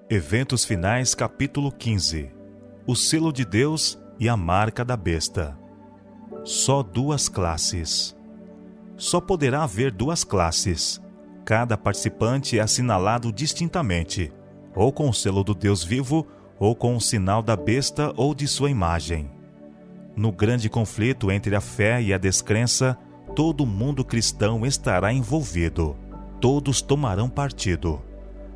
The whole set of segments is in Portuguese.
Eventos Finais, capítulo 15. O selo de Deus e a marca da besta. Só duas classes. Só poderá haver duas classes. Cada participante é assinalado distintamente, ou com o selo do Deus vivo, ou com o sinal da besta ou de sua imagem. No grande conflito entre a fé e a descrença, todo mundo cristão estará envolvido. Todos tomarão partido.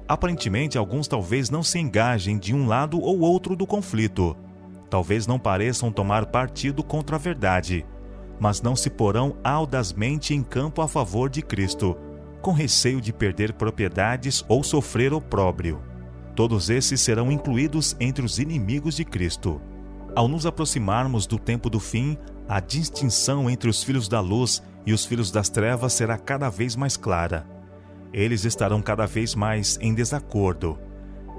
Aparentemente, alguns talvez não se engajem de um lado ou outro do conflito. Talvez não pareçam tomar partido contra a verdade, mas não se porão audazmente em campo a favor de Cristo, com receio de perder propriedades ou sofrer opróbrio. Todos esses serão incluídos entre os inimigos de Cristo. Ao nos aproximarmos do tempo do fim, a distinção entre os filhos da luz e os filhos das trevas será cada vez mais clara. Eles estarão cada vez mais em desacordo.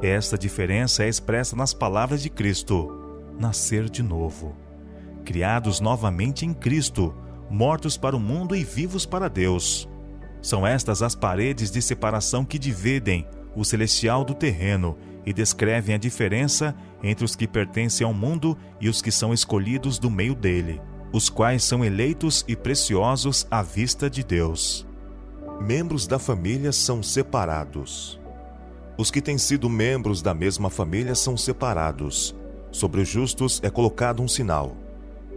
Esta diferença é expressa nas palavras de Cristo: nascer de novo. Criados novamente em Cristo, mortos para o mundo e vivos para Deus. São estas as paredes de separação que dividem o celestial do terreno e descrevem a diferença entre os que pertencem ao mundo e os que são escolhidos do meio dele, os quais são eleitos e preciosos à vista de Deus. Membros da família são separados. Os que têm sido membros da mesma família são separados. Sobre os justos é colocado um sinal.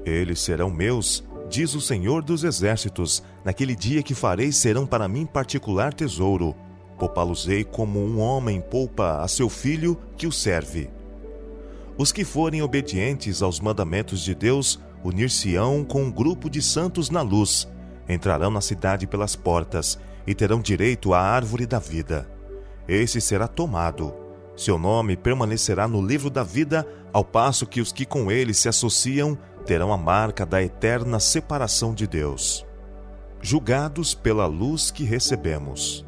Eles serão meus, diz o Senhor dos Exércitos, naquele dia que farei serão para mim particular tesouro. Poupá-los-ei como um homem poupa a seu filho que o serve. Os que forem obedientes aos mandamentos de Deus unir-se-ão com um grupo de santos na luz, entrarão na cidade pelas portas e terão direito à árvore da vida. Esse será tomado. Seu nome permanecerá no livro da vida, ao passo que os que com ele se associam terão a marca da eterna separação de Deus. Julgados pela luz que recebemos.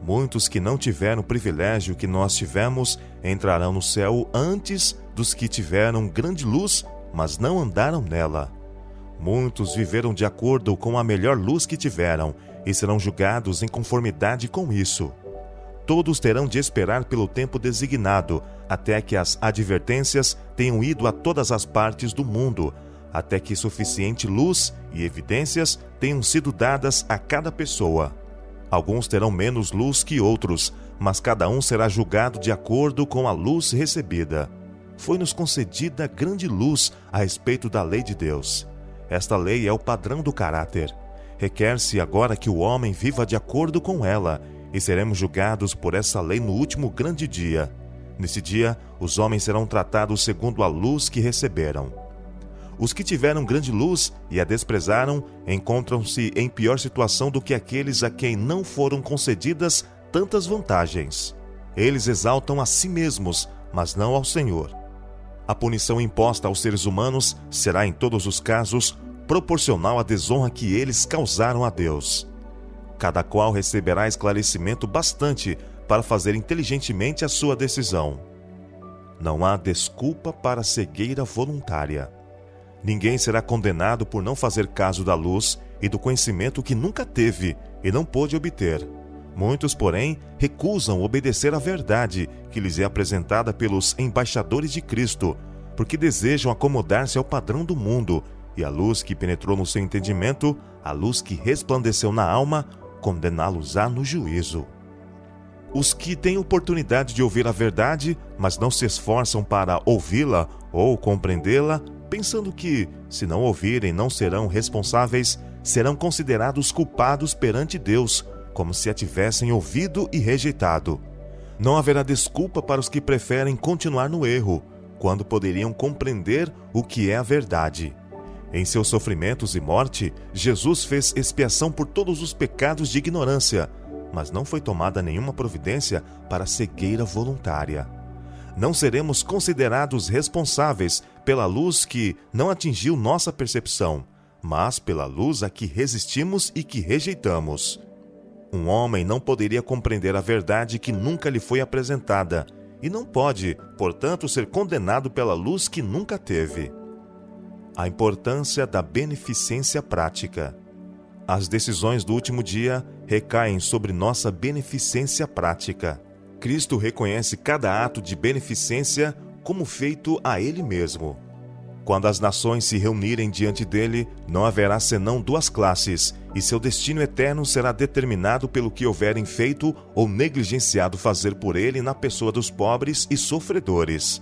Muitos que não tiveram o privilégio que nós tivemos entrarão no céu antes dos que tiveram grande luz, mas não andaram nela. Muitos viveram de acordo com a melhor luz que tiveram e serão julgados em conformidade com isso. Todos terão de esperar pelo tempo designado, até que as advertências tenham ido a todas as partes do mundo, até que suficiente luz e evidências tenham sido dadas a cada pessoa. Alguns terão menos luz que outros, mas cada um será julgado de acordo com a luz recebida. Foi-nos concedida grande luz a respeito da lei de Deus. Esta lei é o padrão do caráter. Requer-se agora que o homem viva de acordo com ela, e seremos julgados por essa lei no último grande dia. Nesse dia, os homens serão tratados segundo a luz que receberam. Os que tiveram grande luz e a desprezaram encontram-se em pior situação do que aqueles a quem não foram concedidas tantas vantagens. Eles exaltam a si mesmos, mas não ao Senhor. A punição imposta aos seres humanos será em todos os casos proporcional à desonra que eles causaram a Deus. Cada qual receberá esclarecimento bastante para fazer inteligentemente a sua decisão. Não há desculpa para cegueira voluntária. Ninguém será condenado por não fazer caso da luz e do conhecimento que nunca teve e não pôde obter. Muitos, porém, recusam obedecer à verdade que lhes é apresentada pelos embaixadores de Cristo, porque desejam acomodar-se ao padrão do mundo, e a luz que penetrou no seu entendimento, a luz que resplandeceu na alma, condená-los-á no juízo. Os que têm oportunidade de ouvir a verdade, mas não se esforçam para ouvi-la ou compreendê-la, pensando que, se não ouvirem, não serão responsáveis, serão considerados culpados perante Deus, como se a tivessem ouvido e rejeitado. Não haverá desculpa para os que preferem continuar no erro, quando poderiam compreender o que é a verdade. Em seus sofrimentos e morte, Jesus fez expiação por todos os pecados de ignorância, mas não foi tomada nenhuma providência para a cegueira voluntária. Não seremos considerados responsáveis pela luz que não atingiu nossa percepção, mas pela luz a que resistimos e que rejeitamos. Um homem não poderia compreender a verdade que nunca lhe foi apresentada, e não pode, portanto, ser condenado pela luz que nunca teve. A importância da beneficência prática. As decisões do último dia recaem sobre nossa beneficência prática. Cristo reconhece cada ato de beneficência como feito a Ele mesmo. Quando as nações se reunirem diante dele, não haverá senão duas classes, e seu destino eterno será determinado pelo que houverem feito ou negligenciado fazer por ele na pessoa dos pobres e sofredores.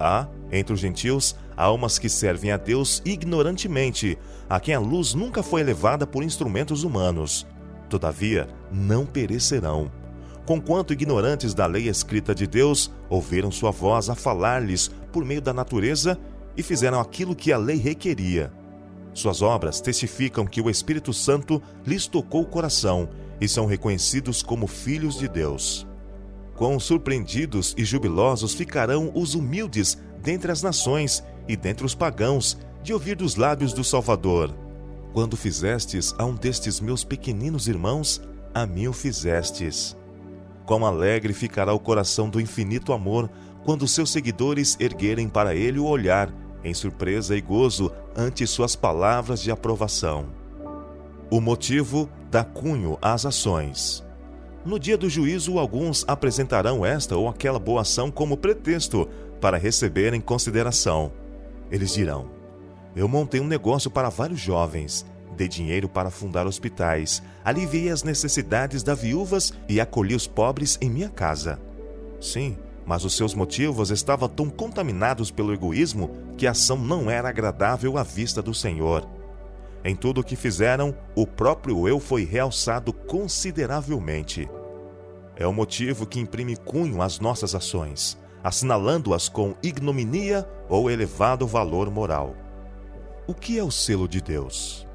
Há, entre os gentios, almas que servem a Deus ignorantemente, a quem a luz nunca foi elevada por instrumentos humanos. Todavia, não perecerão. Conquanto ignorantes da lei escrita de Deus, ouviram sua voz a falar-lhes por meio da natureza e fizeram aquilo que a lei requeria. Suas obras testificam que o Espírito Santo lhes tocou o coração e são reconhecidos como filhos de Deus. Quão surpreendidos e jubilosos ficarão os humildes dentre as nações e dentre os pagãos de ouvir dos lábios do Salvador: quando fizestes a um destes meus pequeninos irmãos, a mim o fizestes. Quão alegre ficará o coração do infinito amor quando seus seguidores erguerem para ele o olhar em surpresa e gozo ante suas palavras de aprovação. O motivo dá cunho às ações. No dia do juízo, alguns apresentarão esta ou aquela boa ação como pretexto para receberem consideração. Eles dirão: eu montei um negócio para vários jovens, dei dinheiro para fundar hospitais, aliviei as necessidades das viúvas e acolhi os pobres em minha casa. Sim, mas os seus motivos estavam tão contaminados pelo egoísmo que a ação não era agradável à vista do Senhor. Em tudo o que fizeram, o próprio eu foi realçado consideravelmente. É o motivo que imprime cunho às nossas ações, assinalando-as com ignominia ou elevado valor moral. O que é o selo de Deus?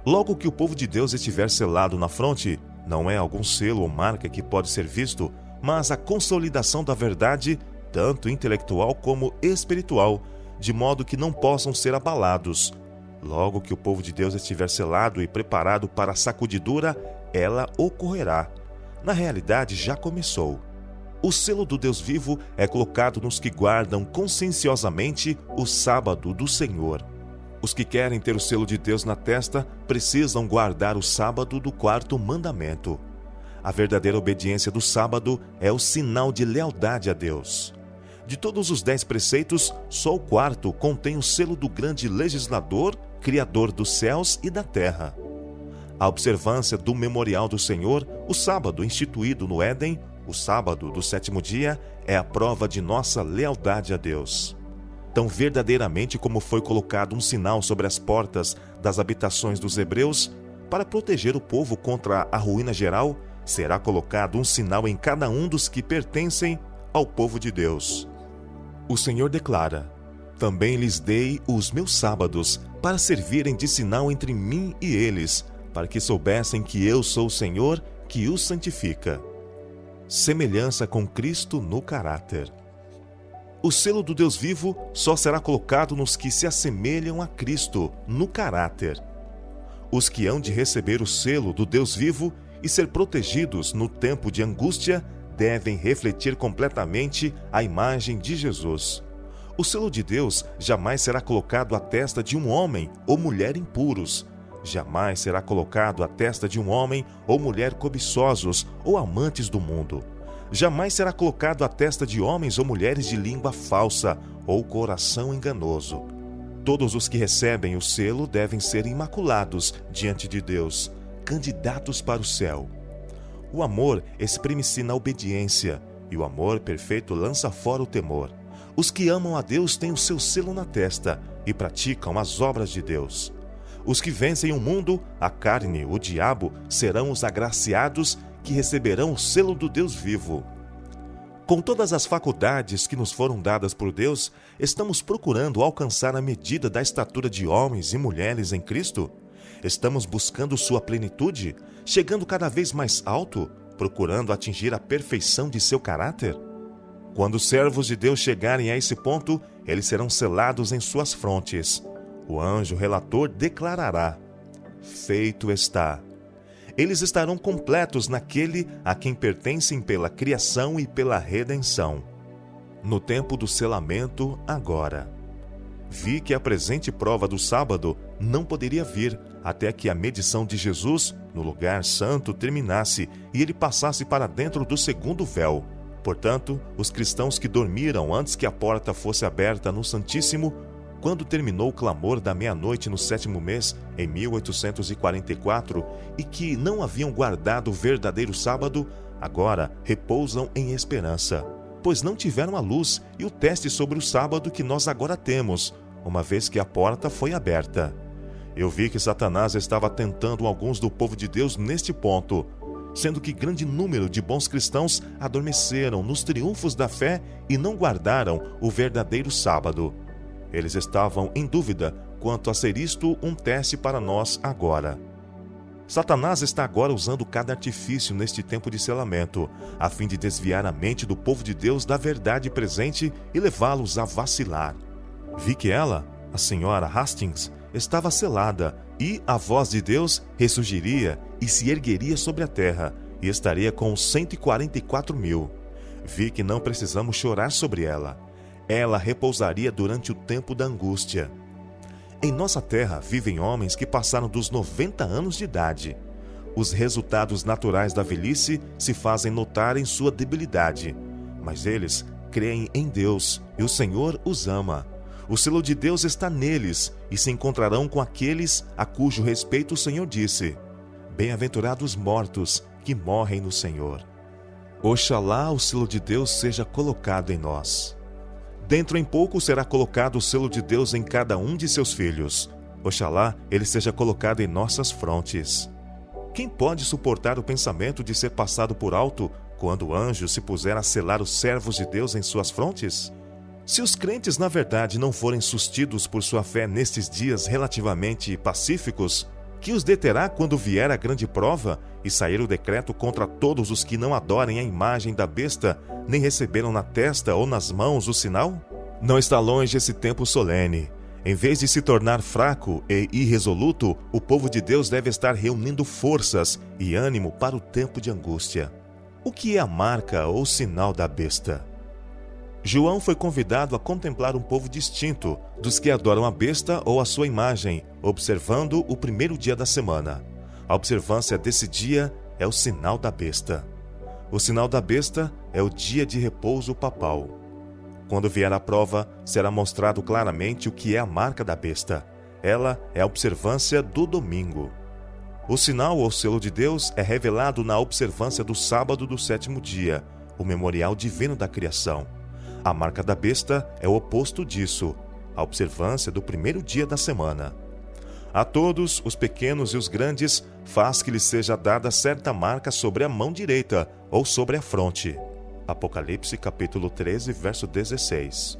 Logo que o povo de Deus estiver selado na fronte, não é algum selo ou marca que pode ser visto, mas a consolidação da verdade, tanto intelectual como espiritual, de modo que não possam ser abalados. Logo que o povo de Deus estiver selado e preparado para a sacudidura, ela ocorrerá. Na realidade, já começou. O selo do Deus vivo é colocado nos que guardam conscienciosamente o sábado do Senhor. Os que querem ter o selo de Deus na testa precisam guardar o sábado do quarto mandamento. A verdadeira obediência do sábado é o sinal de lealdade a Deus. De todos os 10 preceitos, só o quarto contém o selo do grande legislador, Criador dos céus e da terra. A observância do memorial do Senhor, o sábado instituído no Éden, o sábado do 7º dia, é a prova de nossa lealdade a Deus. Tão verdadeiramente como foi colocado um sinal sobre as portas das habitações dos hebreus, para proteger o povo contra a ruína geral, será colocado um sinal em cada um dos que pertencem ao povo de Deus. O Senhor declara: também lhes dei os meus sábados para servirem de sinal entre mim e eles, para que soubessem que eu sou o Senhor que os santifica. Semelhança com Cristo no caráter. O selo do Deus vivo só será colocado nos que se assemelham a Cristo no caráter. Os que hão de receber o selo do Deus vivo e ser protegidos no tempo de angústia devem refletir completamente a imagem de Jesus. O selo de Deus jamais será colocado à testa de um homem ou mulher impuros. Jamais será colocado à testa de um homem ou mulher cobiçosos ou amantes do mundo. Jamais será colocado à testa de homens ou mulheres de língua falsa ou coração enganoso. Todos os que recebem o selo devem ser imaculados diante de Deus, candidatos para o céu. O amor exprime-se na obediência, e o amor perfeito lança fora o temor. Os que amam a Deus têm o seu selo na testa e praticam as obras de Deus. Os que vencem o mundo, a carne, o diabo, serão os agraciados que receberão o selo do Deus vivo. Com todas as faculdades que nos foram dadas por Deus, estamos procurando alcançar a medida da estatura de homens e mulheres em Cristo? Estamos buscando sua plenitude, chegando cada vez mais alto, procurando atingir a perfeição de seu caráter? Quando os servos de Deus chegarem a esse ponto, eles serão selados em suas frontes. O anjo relator declarará: feito está. Eles estarão completos naquele a quem pertencem pela criação e pela redenção. No tempo do selamento, agora. Vi que a presente prova do sábado não poderia vir até que a medição de Jesus no lugar santo terminasse e ele passasse para dentro do segundo véu. Portanto, os cristãos que dormiram antes que a porta fosse aberta no Santíssimo, quando terminou o clamor da meia-noite no 7º mês, em 1844, e que não haviam guardado o verdadeiro sábado, agora repousam em esperança, pois não tiveram a luz e o teste sobre o sábado que nós agora temos, uma vez que a porta foi aberta. Eu vi que Satanás estava tentando alguns do povo de Deus neste ponto, sendo que grande número de bons cristãos adormeceram nos triunfos da fé e não guardaram o verdadeiro sábado. Eles estavam em dúvida quanto a ser isto um teste para nós agora. Satanás está agora usando cada artifício neste tempo de selamento, a fim de desviar a mente do povo de Deus da verdade presente e levá-los a vacilar. Vi que ela, a senhora Hastings, estava selada, e a voz de Deus ressurgiria e se ergueria sobre a terra, e estaria com os 144.000. Vi que não precisamos chorar sobre ela. Ela repousaria durante o tempo da angústia. Em nossa terra vivem homens que passaram dos 90 anos de idade. Os resultados naturais da velhice se fazem notar em sua debilidade, mas eles creem em Deus e o Senhor os ama. O selo de Deus está neles e se encontrarão com aqueles a cujo respeito o Senhor disse: bem-aventurados mortos que morrem no Senhor. Oxalá o selo de Deus seja colocado em nós. Dentro em pouco será colocado o selo de Deus em cada um de seus filhos. Oxalá ele seja colocado em nossas frontes. Quem pode suportar o pensamento de ser passado por alto quando o anjo se puser a selar os servos de Deus em suas frontes? Se os crentes, na verdade, não forem sustidos por sua fé nestes dias relativamente pacíficos, que os deterá quando vier a grande prova e sair o decreto contra todos os que não adorem a imagem da besta, nem receberam na testa ou nas mãos o sinal? Não está longe esse tempo solene. Em vez de se tornar fraco e irresoluto, o povo de Deus deve estar reunindo forças e ânimo para o tempo de angústia. O que é a marca ou sinal da besta? João foi convidado a contemplar um povo distinto dos que adoram a besta ou a sua imagem, observando o primeiro dia da semana. A observância desse dia é o sinal da besta. O sinal da besta é o dia de repouso papal. Quando vier a prova, será mostrado claramente o que é a marca da besta. Ela é a observância do domingo. O sinal ou selo de Deus é revelado na observância do sábado do 7º dia, o memorial divino da criação. A marca da besta é o oposto disso, a observância do primeiro dia da semana. A todos, os pequenos e os grandes, faz que lhes seja dada certa marca sobre a mão direita ou sobre a fronte. Apocalipse capítulo 13, verso 16.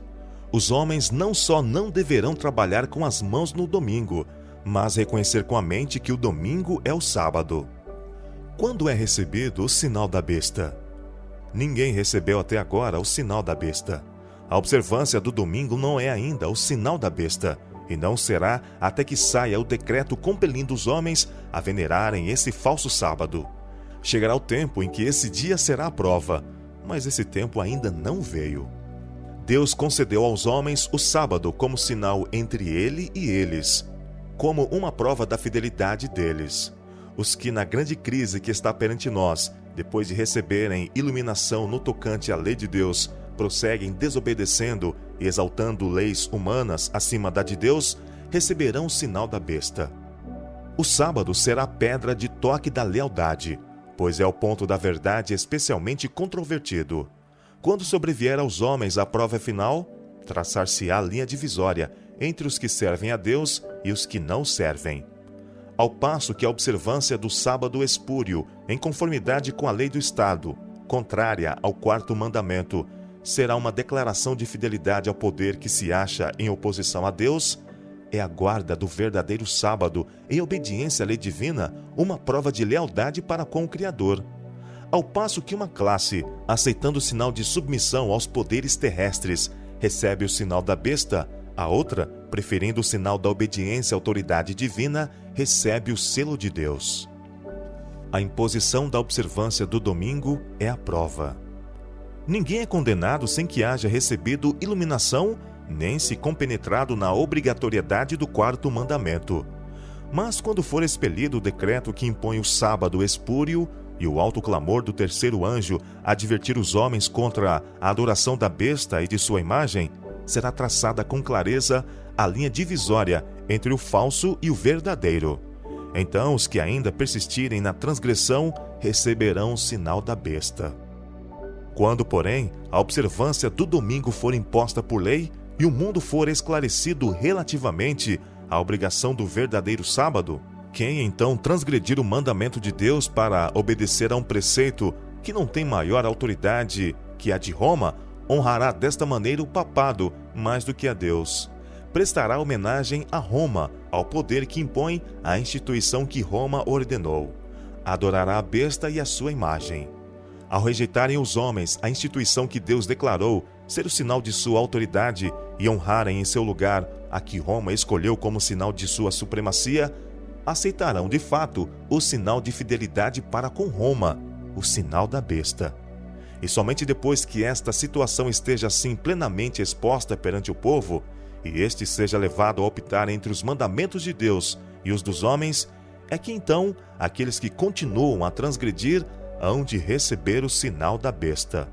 Os homens não só não deverão trabalhar com as mãos no domingo, mas reconhecer com a mente que o domingo é o sábado. Quando é recebido o sinal da besta? Ninguém recebeu até agora o sinal da besta. A observância do domingo não é ainda o sinal da besta, e não será até que saia o decreto compelindo os homens a venerarem esse falso sábado. Chegará o tempo em que esse dia será a prova, mas esse tempo ainda não veio. Deus concedeu aos homens o sábado como sinal entre ele e eles, como uma prova da fidelidade deles. Os que na grande crise que está perante nós, depois de receberem iluminação no tocante à lei de Deus, prosseguem desobedecendo e exaltando leis humanas acima da de Deus, receberão o sinal da besta. O sábado será a pedra de toque da lealdade, pois é o ponto da verdade especialmente controvertido. Quando sobrevier aos homens a prova final, traçar-se-á a linha divisória entre os que servem a Deus e os que não servem. Ao passo que a observância do sábado espúrio, em conformidade com a lei do Estado, contrária ao 4º mandamento, será uma declaração de fidelidade ao poder que se acha em oposição a Deus, é a guarda do verdadeiro sábado, em obediência à lei divina, uma prova de lealdade para com o Criador. Ao passo que uma classe, aceitando o sinal de submissão aos poderes terrestres, recebe o sinal da besta, a outra, preferindo o sinal da obediência à autoridade divina, recebe o selo de Deus. A imposição da observância do domingo é a prova. Ninguém é condenado sem que haja recebido iluminação nem se compenetrado na obrigatoriedade do quarto mandamento. Mas quando for expelido o decreto que impõe o sábado espúrio e o alto clamor do terceiro anjo advertir os homens contra a adoração da besta e de sua imagem, será traçada com clareza a linha divisória entre o falso e o verdadeiro. Então os que ainda persistirem na transgressão receberão o sinal da besta. Quando, porém, a observância do domingo for imposta por lei e o mundo for esclarecido relativamente à obrigação do verdadeiro sábado, quem então transgredir o mandamento de Deus para obedecer a um preceito que não tem maior autoridade que a de Roma, honrará desta maneira o papado mais do que a Deus. Prestará homenagem a Roma, ao poder que impõe a instituição que Roma ordenou. Adorará a besta e a sua imagem. Ao rejeitarem os homens a instituição que Deus declarou ser o sinal de sua autoridade e honrarem em seu lugar a que Roma escolheu como sinal de sua supremacia, aceitarão de fato o sinal de fidelidade para com Roma, o sinal da besta. E somente depois que esta situação esteja assim plenamente exposta perante o povo, e este seja levado a optar entre os mandamentos de Deus e os dos homens, é que então aqueles que continuam a transgredir hão de receber o sinal da besta.